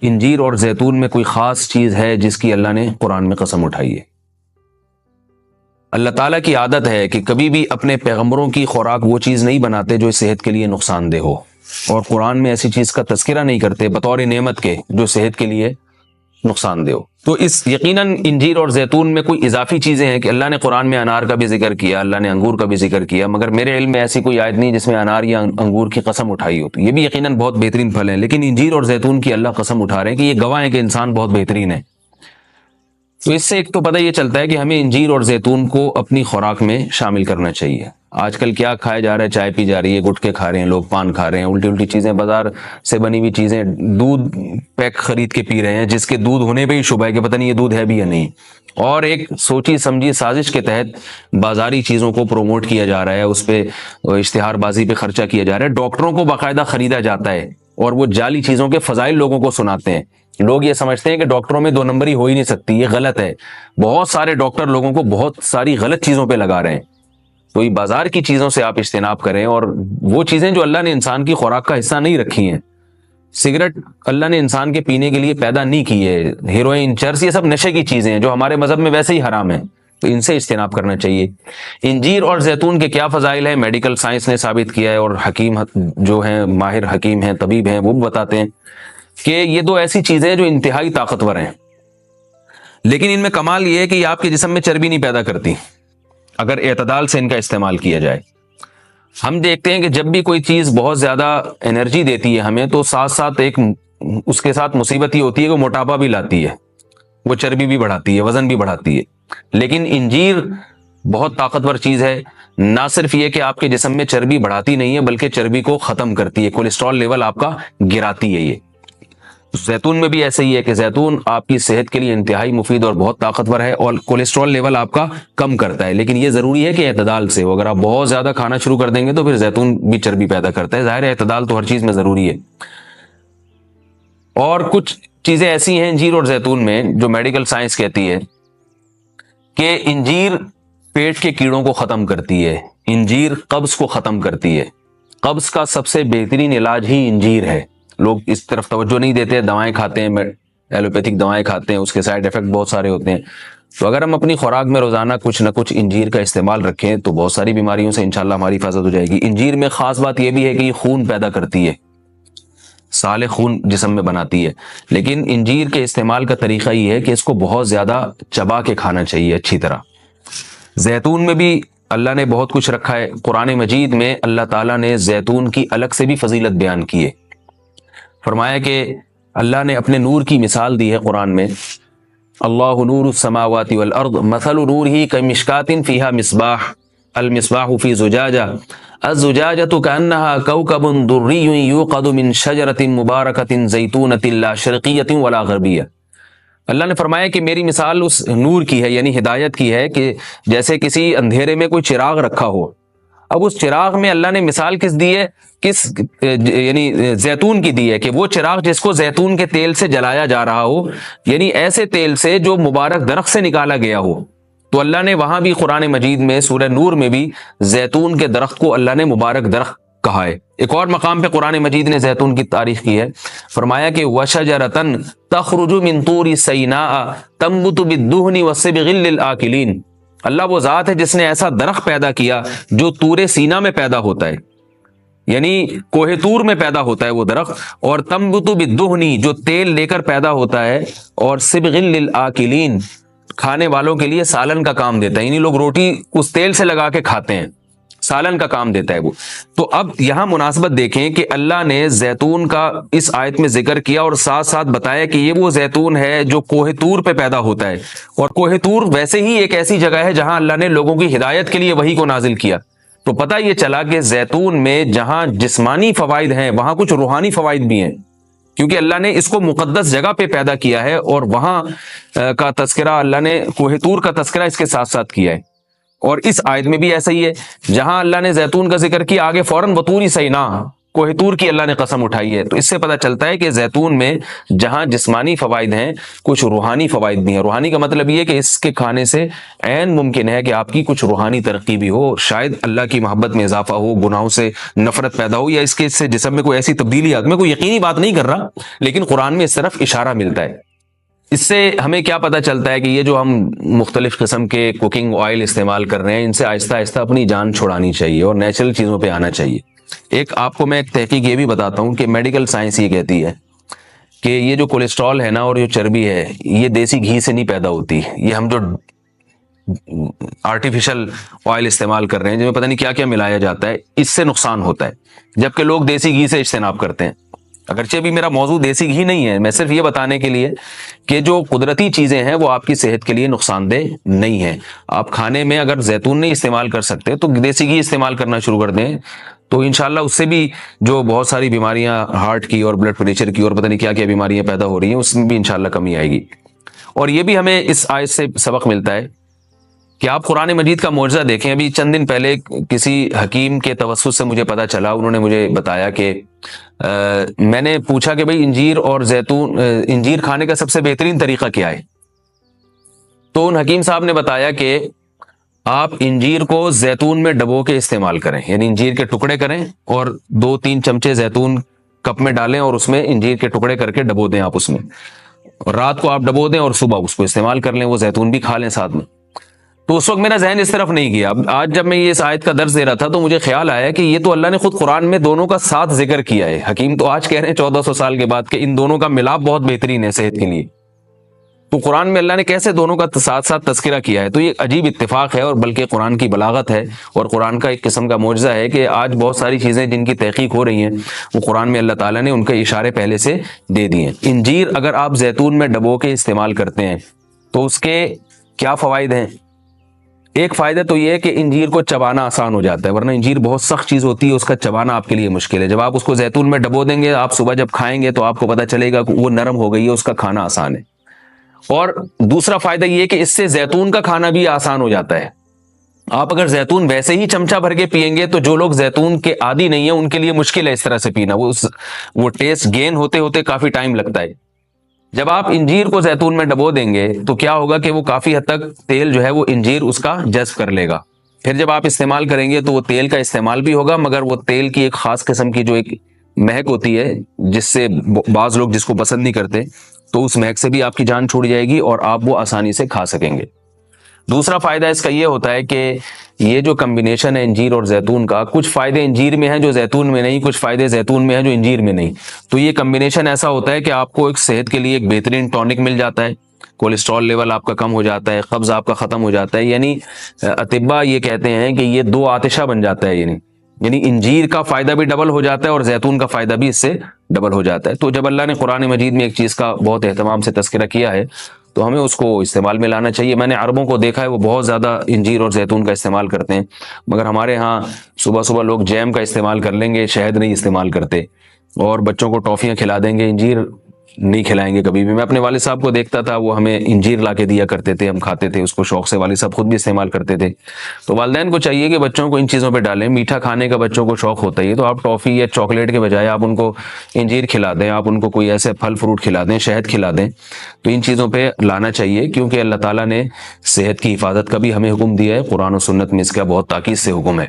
انجیر اور زیتون میں کوئی خاص چیز ہے جس کی اللہ نے قرآن میں قسم اٹھائی ہے؟ اللہ تعالیٰ کی عادت ہے کہ کبھی بھی اپنے پیغمبروں کی خوراک وہ چیز نہیں بناتے جو صحت کے لیے نقصان دہ ہو، اور قرآن میں ایسی چیز کا تذکرہ نہیں کرتے بطور نعمت کے جو صحت کے لیے نقصان دہ ہو۔ تو اس یقیناً انجیر اور زیتون میں کوئی اضافی چیزیں ہیں کہ اللہ نے قرآن میں انار کا بھی ذکر کیا، اللہ نے انگور کا بھی ذکر کیا، مگر میرے علم میں ایسی کوئی آیت نہیں جس میں انار یا انگور کی قسم اٹھائی ہو۔ تو یہ بھی یقیناً بہت بہترین پھل ہیں، لیکن انجیر اور زیتون کی اللہ قسم اٹھا رہے ہیں کہ یہ گواہ ہیں کہ انسان بہت بہترین ہے۔ تو اس سے ایک تو پتہ یہ چلتا ہے کہ ہمیں انجیر اور زیتون کو اپنی خوراک میں شامل کرنا چاہیے۔ آج کل کیا کھایا جا رہا ہے؟ چائے پی جا رہی ہے، گٹکے کھا رہے ہیں لوگ، پان کھا رہے ہیں، الٹی الٹی چیزیں، بازار سے بنی ہوئی چیزیں، دودھ پیک خرید کے پی رہے ہیں جس کے دودھ ہونے پہ ہی شبہ ہے کہ پتہ نہیں یہ دودھ ہے بھی یا نہیں، اور ایک سوچی سمجھی سازش کے تحت بازاری چیزوں کو پروموٹ کیا جا رہا ہے، اس پہ اشتہار بازی پہ خرچہ کیا جا رہا ہے، ڈاکٹروں کو باقاعدہ خریدا جاتا ہے اور وہ جعلی چیزوں کے فضائل لوگوں کو سناتے ہیں۔ لوگ یہ سمجھتے ہیں کہ ڈاکٹروں میں دو نمبری ہو ہی نہیں سکتی، یہ غلط ہے۔ بہت سارے ڈاکٹر لوگوں کو بہت ساری غلط چیزوں پہ لگا رہے ہیں۔ تو یہ بازار کی چیزوں سے آپ اجتناب کریں، اور وہ چیزیں جو اللہ نے انسان کی خوراک کا حصہ نہیں رکھی ہیں، سگریٹ اللہ نے انسان کے پینے کے لیے پیدا نہیں کی ہے، ہیروئن، چرس، یہ سب نشے کی چیزیں ہیں جو ہمارے مذہب میں ویسے ہی حرام ہیں، تو ان سے اجتناب کرنا چاہیے۔ انجیر اور زیتون کے کیا فضائل ہیں؟ میڈیکل سائنس نے ثابت کیا ہے، اور حکیم جو ہیں، ماہر حکیم ہیں، طبیب ہیں، وہ بھی بتاتے ہیں کہ یہ دو ایسی چیزیں جو انتہائی طاقتور ہیں، لیکن ان میں کمال یہ ہے کہ یہ آپ کے جسم میں چربی نہیں پیدا کرتی اگر اعتدال سے ان کا استعمال کیا جائے۔ ہم دیکھتے ہیں کہ جب بھی کوئی چیز بہت زیادہ انرجی دیتی ہے ہمیں، تو ساتھ ساتھ ایک اس کے ساتھ مصیبت یہ ہوتی ہے کہ وہ موٹاپا بھی لاتی ہے، وہ چربی بھی بڑھاتی ہے، وزن بھی بڑھاتی ہے۔ لیکن انجیر بہت طاقتور چیز ہے، نہ صرف یہ کہ آپ کے جسم میں چربی بڑھاتی نہیں ہے بلکہ چربی کو ختم کرتی ہے، کولیسٹرول لیول آپ کا گراتی ہے۔ یہ زیتون میں بھی ایسا ہی ہے کہ زیتون آپ کی صحت کے لیے انتہائی مفید اور بہت طاقتور ہے، اور کولیسٹرول لیول آپ کا کم کرتا ہے، لیکن یہ ضروری ہے کہ اعتدال سے ہو۔ اگر آپ بہت زیادہ کھانا شروع کر دیں گے تو پھر زیتون بھی چربی پیدا کرتا ہے، ظاہر ہے اعتدال تو ہر چیز میں ضروری ہے۔ اور کچھ چیزیں ایسی ہیں انجیر اور زیتون میں جو میڈیکل سائنس کہتی ہے کہ انجیر پیٹ کے کیڑوں کو ختم کرتی ہے، انجیر قبض کو ختم کرتی ہے، قبض کا سب سے بہترین علاج ہی انجیر ہے۔ لوگ اس طرف توجہ نہیں دیتے، دوائیں کھاتے ہیں، ایلوپیتھک دوائیں کھاتے ہیں، اس کے سائیڈ ایفیکٹ بہت سارے ہوتے ہیں۔ تو اگر ہم اپنی خوراک میں روزانہ کچھ نہ کچھ انجیر کا استعمال رکھیں تو بہت ساری بیماریوں سے انشاءاللہ ہماری حفاظت ہو جائے گی۔ انجیر میں خاص بات یہ بھی ہے کہ یہ خون پیدا کرتی ہے، صالح خون جسم میں بناتی ہے، لیکن انجیر کے استعمال کا طریقہ یہ ہے کہ اس کو بہت زیادہ چبا کے کھانا چاہیے اچھی طرح۔ زیتون میں بھی اللہ نے بہت کچھ رکھا ہے، قرآن مجید میں اللہ تعالیٰ نے زیتون کی الگ سے بھی فضیلت بیان کی ہے۔ فرمایا کہ اللہ نے اپنے نور کی مثال دی ہے قرآن میں، اللہ نور السماوات والارض مثل نورہ کمشکاۃ فیہا مصباح المصباح فی زجاجہ الزجاجۃ کأنہا کوکب دری یوقد من شجرۃ مبارکۃ زیتونۃ لا شرقیۃ ولا غربیہ۔ اللہ نے فرمایا کہ میری مثال اس نور کی ہے، یعنی ہدایت کی ہے، کہ جیسے کسی اندھیرے میں کوئی چراغ رکھا ہو۔ اب اس چراغ میں اللہ نے مثال کس دی ہے؟ یعنی زیتون کی دی ہے، کہ وہ چراغ جس کو زیتون کے تیل سے جلایا جا رہا ہو، یعنی ایسے تیل سے جو مبارک درخت سے نکالا گیا ہو۔ تو اللہ نے وہاں بھی قرآن مجید میں سورہ نور میں بھی زیتون کے درخت کو اللہ نے مبارک درخت کہا ہے۔ ایک اور مقام پہ قرآن مجید نے زیتون کی تعریف کی ہے، فرمایا کہ وَشَجَرَةً تَخْرُجُ مِن طُورِ سَيْنَاءَ تَنبُتُ بِالدُّهْنِ وَالصِّبْغِ لِلْآكِلِينَ۔ اللہ وہ ذات ہے جس نے ایسا درخت پیدا کیا جو طور سینا میں پیدا ہوتا ہے، یعنی کوہ طور میں پیدا ہوتا ہے وہ درخت، اور تنبت بالدہن جو تیل لے کر پیدا ہوتا ہے، اور صبغ للآکلین کھانے والوں کے لیے سالن کا کام دیتا ہے، یعنی لوگ روٹی اس تیل سے لگا کے کھاتے ہیں، سالن کا کام دیتا ہے وہ۔ تو اب یہاں مناسبت دیکھیں کہ اللہ نے زیتون کا اس آیت میں ذکر کیا اور ساتھ ساتھ بتایا کہ یہ وہ زیتون ہے جو کوہ طور پہ پیدا ہوتا ہے، اور کوہ طور ویسے ہی ایک ایسی جگہ ہے جہاں اللہ نے لوگوں کی ہدایت کے لیے وحی کو نازل کیا۔ تو پتہ یہ چلا کہ زیتون میں جہاں جسمانی فوائد ہیں وہاں کچھ روحانی فوائد بھی ہیں، کیونکہ اللہ نے اس کو مقدس جگہ پہ پیدا کیا ہے، اور وہاں کا تذکرہ اللہ نے کوہ طور کا تذکرہ اس کے ساتھ ساتھ کیا ہے۔ اور اس آیت میں بھی ایسا ہی ہے، جہاں اللہ نے زیتون کا ذکر کیا آگے فوراً بطور سینا کوہ طور کی اللہ نے قسم اٹھائی ہے۔ تو اس سے پتہ چلتا ہے کہ زیتون میں جہاں جسمانی فوائد ہیں، کچھ روحانی فوائد بھی ہیں۔ روحانی کا مطلب یہ ہے کہ اس کے کھانے سے عین ممکن ہے کہ آپ کی کچھ روحانی ترقی بھی ہو، شاید اللہ کی محبت میں اضافہ ہو، گناہوں سے نفرت پیدا ہو، یا اس کے سے جسم میں کوئی ایسی تبدیلی آ۔ میں کوئی یقینی بات نہیں کر رہا، لیکن قرآن میں اس طرف اشارہ ملتا ہے۔ اس سے ہمیں کیا پتہ چلتا ہے کہ یہ جو ہم مختلف قسم کے کوکنگ آئل استعمال کر رہے ہیں، ان سے آہستہ آہستہ اپنی جان چھڑانی چاہیے اور نیچرل چیزوں پہ آنا چاہیے۔ ایک آپ کو میں ایک تحقیق یہ بھی بتاتا ہوں کہ میڈیکل سائنس یہ کہتی ہے کہ یہ جو کولیسٹرول ہے نا اور جو چربی ہے، یہ دیسی گھی سے نہیں پیدا ہوتی، یہ ہم جو آرٹیفیشل آئل استعمال کر رہے ہیں جن میں پتہ نہیں کیا کیا ملایا جاتا ہے، اس سے نقصان ہوتا ہے، جبکہ لوگ دیسی گھی سے اجتناب کرتے ہیں۔ اگرچہ بھی میرا موضوع دیسی گھی نہیں ہے، میں صرف یہ بتانے کے لیے کہ جو قدرتی چیزیں ہیں وہ آپ کی صحت کے لیے نقصان دہ نہیں ہیں۔ آپ کھانے میں اگر زیتون نہیں استعمال کر سکتے تو دیسی گھی استعمال کرنا شروع کر دیں، تو انشاءاللہ اس سے بھی جو بہت ساری بیماریاں ہارٹ کی اور بلڈ پریشر کی اور پتہ نہیں کیا کیا بیماریاں پیدا ہو رہی ہیں، اس میں بھی انشاءاللہ کمی آئے گی۔ اور یہ بھی ہمیں اس آیت سے سبق ملتا ہے کہ آپ قرآن مجید کا معجزہ دیکھیں۔ ابھی چند دن پہلے کسی حکیم کے توسط سے مجھے پتہ چلا، انہوں نے مجھے بتایا کہ میں نے پوچھا کہ بھئی انجیر اور زیتون، انجیر کھانے کا سب سے بہترین طریقہ کیا ہے؟ تو ان حکیم صاحب نے بتایا کہ آپ انجیر کو زیتون میں ڈبو کے استعمال کریں، یعنی انجیر کے ٹکڑے کریں اور 2-3 چمچے زیتون کپ میں ڈالیں اور اس میں انجیر کے ٹکڑے کر کے ڈبو دیں آپ اس میں، اور رات کو آپ ڈبو دیں اور صبح اس کو استعمال کر لیں، وہ زیتون بھی کھا لیں ساتھ میں۔ تو اس وقت میرا ذہن اس طرف نہیں گیا۔ آج جب میں یہ اس آیت کا درس دے رہا تھا تو مجھے خیال آیا کہ یہ تو اللہ نے خود قرآن میں دونوں کا ساتھ ذکر کیا ہے۔ حکیم تو آج کہہ رہے ہیں 1400 سال کے بعد کہ ان دونوں کا ملاپ بہت بہترین ہے صحت کے لیے، تو قرآن میں اللہ نے کیسے دونوں کا ساتھ ساتھ تذکرہ کیا ہے؟ تو یہ عجیب اتفاق ہے، اور بلکہ قرآن کی بلاغت ہے اور قرآن کا ایک قسم کا معجزہ ہے کہ آج بہت ساری چیزیں جن کی تحقیق ہو رہی ہیں وہ قرآن میں اللہ تعالیٰ نے ان کے اشارے پہلے سے دے دیے ہیں۔ انجیر اگر آپ زیتون میں ڈبو کے استعمال کرتے ہیں تو اس کے کیا فوائد ہیں؟ ایک فائدہ تو یہ ہے کہ انجیر کو چبانا آسان ہو جاتا ہے، ورنہ انجیر بہت سخت چیز ہوتی ہے، اس کا چبانا آپ کے لیے مشکل ہے۔ جب آپ اس کو زیتون میں ڈبو دیں گے، آپ صبح جب کھائیں گے تو آپ کو پتہ چلے گا کہ وہ نرم ہو گئی ہے، اس کا کھانا آسان ہے۔ اور دوسرا فائدہ یہ ہے کہ اس سے زیتون کا کھانا بھی آسان ہو جاتا ہے۔ آپ اگر زیتون ویسے ہی چمچہ بھر کے پئیں گے تو جو لوگ زیتون کے عادی نہیں ہیں ان کے لیے مشکل ہے اس طرح سے پینا، وہ ٹیسٹ گین ہوتے ہوتے کافی ٹائم لگتا ہے۔ جب آپ انجیر کو زیتون میں ڈبو دیں گے تو کیا ہوگا کہ وہ کافی حد تک تیل جو ہے وہ انجیر اس کا جذب کر لے گا، پھر جب آپ استعمال کریں گے تو وہ تیل کا استعمال بھی ہوگا، مگر وہ تیل کی ایک خاص قسم کی جو ایک مہک ہوتی ہے جس سے بعض لوگ جس کو پسند نہیں کرتے، تو اس مہک سے بھی آپ کی جان چھوٹ جائے گی اور آپ وہ آسانی سے کھا سکیں گے۔ دوسرا فائدہ اس کا یہ ہوتا ہے کہ یہ جو کمبینیشن ہے انجیر اور زیتون کا، کچھ فائدے انجیر میں ہیں جو زیتون میں نہیں، کچھ فائدے زیتون میں ہیں جو انجیر میں نہیں، تو یہ کمبینیشن ایسا ہوتا ہے کہ آپ کو ایک صحت کے لیے ایک بہترین ٹونک مل جاتا ہے، کولیسٹرول لیول آپ کا کم ہو جاتا ہے، قبض آپ کا ختم ہو جاتا ہے، یعنی اطباء یہ کہتے ہیں کہ یہ 2 آتشہ بن جاتا ہے، یعنی انجیر کا فائدہ بھی ڈبل ہو جاتا ہے اور زیتون کا فائدہ بھی اس سے ڈبل ہو جاتا ہے۔ تو جب اللہ نے قرآن مجید میں ایک چیز کا بہت اہتمام سے تذکرہ کیا ہے تو ہمیں اس کو استعمال میں لانا چاہیے۔ میں نے عربوں کو دیکھا ہے وہ بہت زیادہ انجیر اور زیتون کا استعمال کرتے ہیں، مگر ہمارے ہاں صبح صبح لوگ جیم کا استعمال کر لیں گے، شہد نہیں استعمال کرتے، اور بچوں کو ٹافیاں کھلا دیں گے، انجیر نہیں کھلائیں گے کبھی بھی۔ میں اپنے والد صاحب کو دیکھتا تھا، وہ ہمیں انجیر لا کے دیا کرتے تھے، ہم کھاتے تھے اس کو شوق سے، والد صاحب خود بھی استعمال کرتے تھے۔ تو والدین کو چاہیے کہ بچوں کو ان چیزوں پہ ڈالیں، میٹھا کھانے کا بچوں کو شوق ہوتا ہے تو آپ ٹافی یا چاکلیٹ کے بجائے آپ ان کو انجیر کھلا دیں، آپ ان کو کوئی ایسے پھل فروٹ کھلا دیں، شہد کھلا دیں، تو ان چیزوں پہ لانا چاہیے، کیونکہ اللہ تعالیٰ نے صحت کی حفاظت کا بھی ہمیں حکم دیا ہے، قرآن و سنت میں اس کا بہت تاکید سے حکم ہے۔